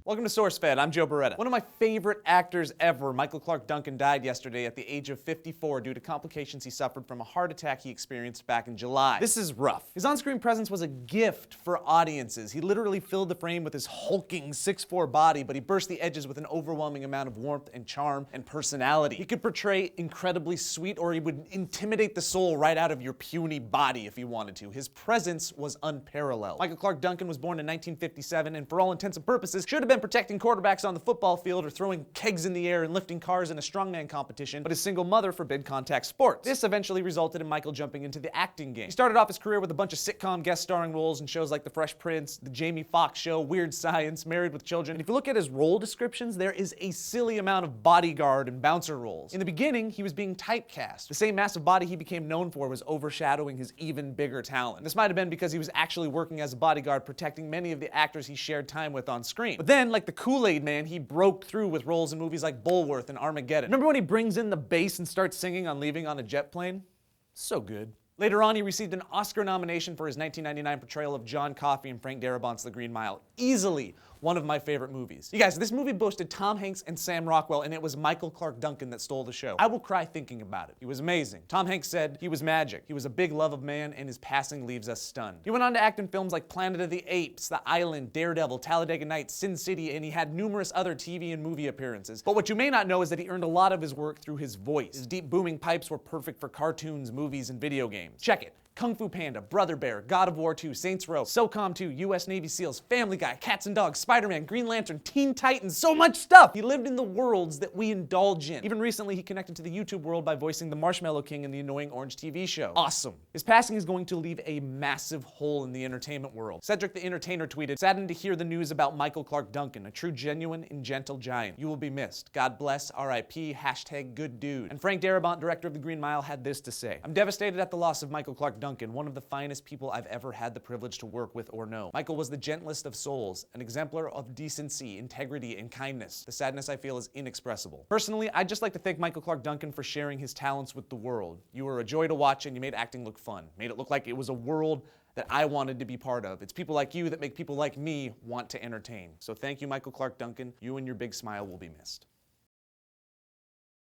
Welcome to SourceFed, I'm Joe Beretta. One of my favorite actors ever, Michael Clarke Duncan, died yesterday at the age of 54 due to complications he suffered from a heart attack he experienced back in July. This is rough. His on-screen presence was a gift for audiences. He literally filled the frame with his hulking 6'4" body, but he burst the edges with an overwhelming amount of warmth and charm and personality. He could portray incredibly sweet, or he would intimidate the soul right out of your puny body if he wanted to. His presence was unparalleled. Michael Clarke Duncan was born in 1957 and for all intents and purposes should have been protecting quarterbacks on the football field or throwing kegs in the air and lifting cars in a strongman competition, but his single mother forbid contact sports. This eventually resulted in Michael jumping into the acting game. He started off his career with a bunch of sitcom guest starring roles in shows like The Fresh Prince, The Jamie Foxx Show, Weird Science, Married with Children. And if you look at his role descriptions, there is a silly amount of bodyguard and bouncer roles. In the beginning, he was being typecast. The same massive body he became known for was overshadowing his even bigger talent. This might have been because he was actually working as a bodyguard protecting many of the actors he shared time with on screen. But then, like the Kool-Aid Man, he broke through with roles in movies like Bulworth and Armageddon. Remember when he brings in the bass and starts singing on Leaving on a Jet Plane? So good. Later on, he received an Oscar nomination for his 1999 portrayal of John Coffey in Frank Darabont's The Green Mile. Easily one of my favorite movies. You guys, this movie boasted Tom Hanks and Sam Rockwell, and it was Michael Clarke Duncan that stole the show. I will cry thinking about it. He was amazing. Tom Hanks said he was magic. He was a big love of man, and his passing leaves us stunned. He went on to act in films like Planet of the Apes, The Island, Daredevil, Talladega Nights, Sin City, and he had numerous other TV and movie appearances. But what you may not know is that he earned a lot of his work through his voice. His deep booming pipes were perfect for cartoons, movies, and video games. Check it. Kung Fu Panda, Brother Bear, God of War 2, Saints Row, SOCOM 2, US Navy SEALs, Family Guy, Cats and Dogs, Spider-Man, Green Lantern, Teen Titans, so much stuff! He lived in the worlds that we indulge in. Even recently, he connected to the YouTube world by voicing the Marshmallow King in the Annoying Orange TV show. Awesome. His passing is going to leave a massive hole in the entertainment world. Cedric the Entertainer tweeted, "Saddened to hear the news about Michael Clarke Duncan, a true, genuine, and gentle giant. You will be missed. God bless, RIP, #good dude." And Frank Darabont, director of The Green Mile, had this to say, "I'm devastated at the loss of Michael Clarke Duncan, one of the finest people I've ever had the privilege to work with or know. Michael was the gentlest of souls, an exemplar of decency, integrity, and kindness. The sadness I feel is inexpressible. Personally, I'd just like to thank Michael Clarke Duncan for sharing his talents with the world. You were a joy to watch and you made acting look fun. Made it look like it was a world that I wanted to be part of. It's people like you that make people like me want to entertain. So thank you, Michael Clarke Duncan. You and your big smile will be missed."